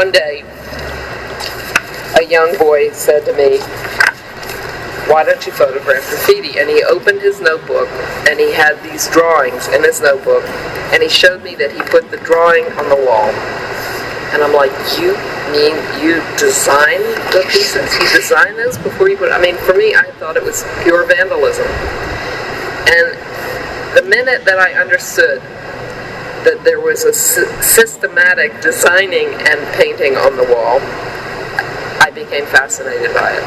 one day, a young boy said to me, "Why don't you photograph graffiti?" And he opened his notebook, and he had these drawings in his notebook, and he showed me that he put the drawing on the wall. And I'm like, "You mean you designed the pieces? You designed this before you put it?" I mean, for me, I thought it was pure vandalism. And the minute that I understood that there was a systematic designing and painting on the wall, I became fascinated by it.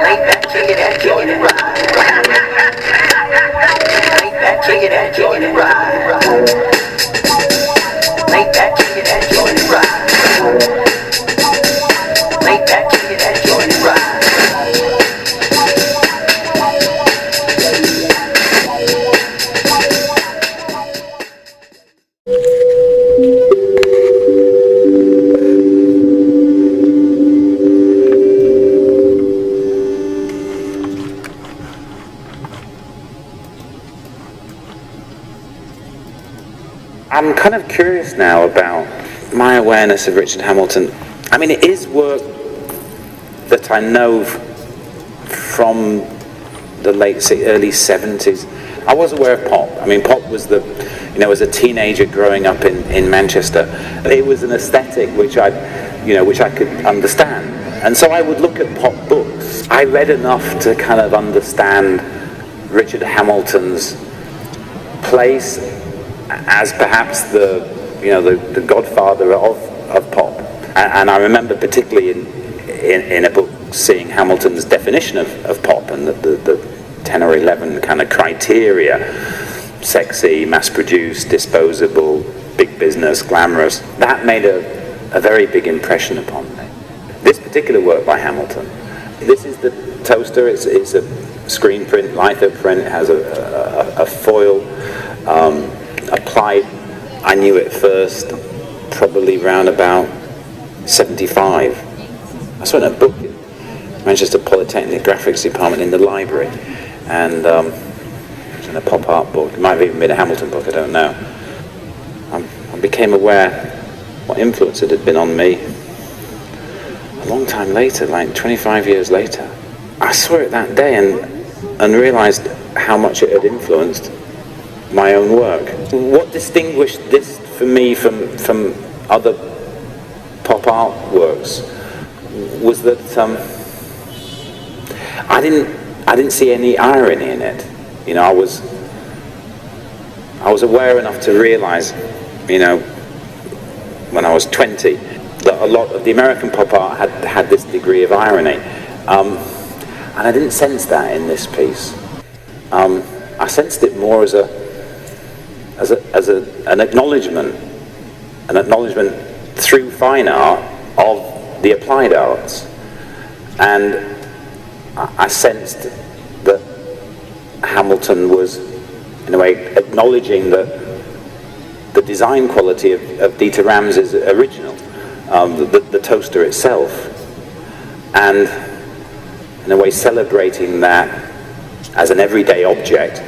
Lay back, kick it, and join it, ride. Lay back, kick it, and join it, ride. Lay back, kick it, and join it, ride. Lay back, kick it, and join it, ride. I'm kind of curious now about my awareness of Richard Hamilton. I mean, it is work that I know from the early 70s. I was aware of pop. I mean, pop was as a teenager growing up in Manchester, it was an aesthetic which I could understand. And so I would look at pop books. I read enough to kind of understand Richard Hamilton's place as perhaps the godfather of pop. And I remember particularly in a book seeing Hamilton's definition of pop and the 10 or 11 kind of criteria: sexy, mass-produced, disposable, big business, glamorous. That made a very big impression upon me. This particular work by Hamilton, this is the toaster. It's a screen print, litho print. It has a foil applied. I knew it first probably round about 75. I saw it in a book in Manchester Polytechnic Graphics Department in the library, and it was in a pop art book. It might have even been a Hamilton book, I don't know. I became aware what influence it had been on me a long time later, like 25 years later. I saw it that day and realized how much it had influenced my own work. What distinguished this for me from other pop art works was that I didn't see any irony in it. You know, I was aware enough to realize, when I was 20, that a lot of the American pop art had this degree of irony, and I didn't sense that in this piece. I sensed it more as an acknowledgement through fine art of the applied arts, and I sensed that Hamilton was, in a way, acknowledging the design quality of Dieter Rams's original, the toaster itself, and in a way celebrating that as an everyday object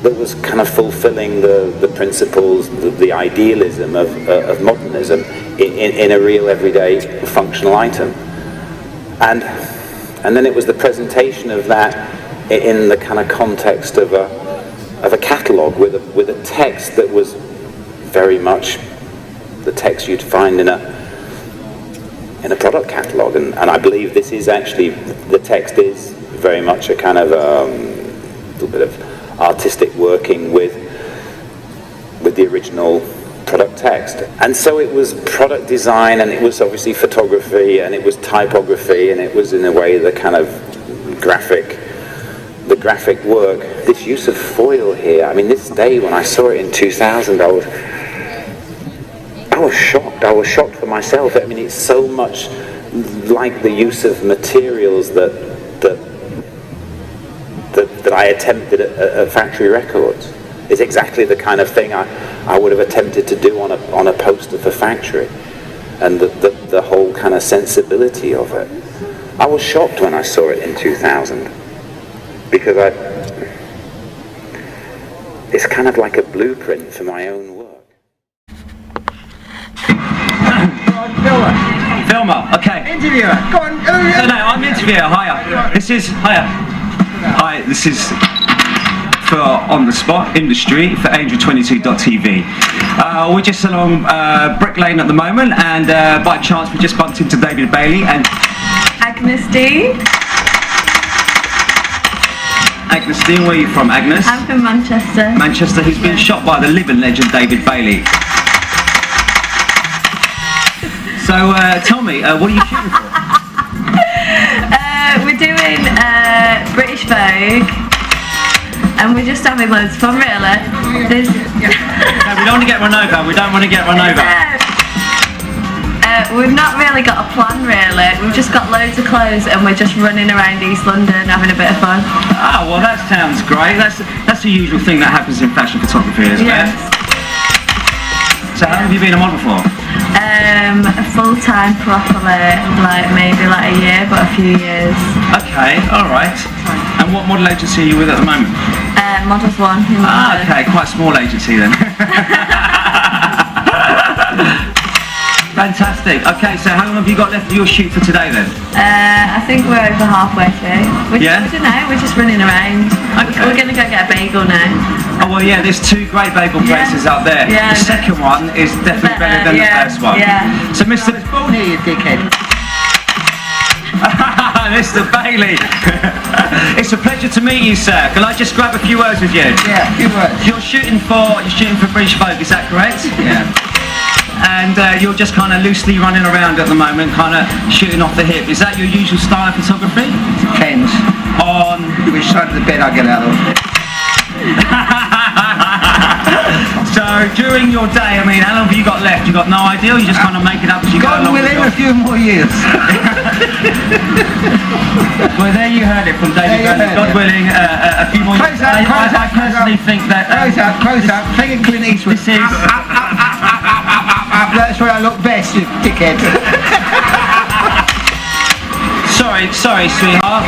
that was kind of fulfilling the principles, the idealism of modernism in a real everyday functional item. And then it was the presentation of that in the kind of context of a catalogue with a text that was very much the text you'd find in a product catalogue, and I believe this is actually, the text is very much a kind of little bit of artistic working with the original product text. And so it was product design, and it was obviously photography, and it was typography, and it was in a way the kind of graphic work. This use of foil here, I mean, this day when I saw it in 2000, I was shocked. I was shocked for myself. I mean, it's so much like the use of materials that I attempted at Factory Records. It's exactly the kind of thing I would have attempted to do on a poster for Factory, and the whole kind of sensibility of it. I was shocked when I saw it in 2000, because it's kind of like a blueprint for my own work. Filmer, okay. Interviewer. Go on. No, I'm interviewer. Hiya. This is for On the Spot Industry for Angel22.tv. We're just along Brick Lane at the moment, and by chance we just bumped into David Bailey and Agnes D. Agnes D. Where are you from, Agnes? I'm from Manchester. Manchester. He's been shot by the living legend David Bailey. So tell me, what are you shooting for? We're doing British Vogue, and we're just having loads of fun, really. There's No, we don't want to get run over. We don't want to get run over. We've not really got a plan, really. We've just got loads of clothes, and we're just running around East London having a bit of fun. Ah, well, that sounds great. That's the usual thing that happens in fashion photography, isn't it? So how long have you been a model for? Full-time properly, maybe a year, but a few years. Okay, alright. And what model agency are you with at the moment? Models One. Ah, okay, quite a small agency then. Fantastic. Okay, so how long have you got left of your shoot for today then? I think we're over halfway through. We don't know, we're just running around. Okay. We're going to go get a bagel now. Oh well, yeah, there's two great bagel places out there. Yeah, the second one is definitely better than the first one. Yeah. So Mr. Born here, you dickhead. Mr. Bailey, it's a pleasure to meet you, sir. Can I just grab a few words with you? Yeah, a few words. You're shooting for British Vogue, is that correct? Yeah. And you're just kind of loosely running around at the moment, kind of shooting off the hip. Is that your usual style of photography? Depends. On Which side of the bed I get out of. So during your day, I mean, how long have you got left? You got no idea, or you just kind of make it up as you go along? Within a few more years. Well, there you heard it from David Bailey. God willing, a few more years. I personally think that... Close up. Think of Clint Eastwood. This is... That's where I look best, you dickhead. Sorry, sweetheart.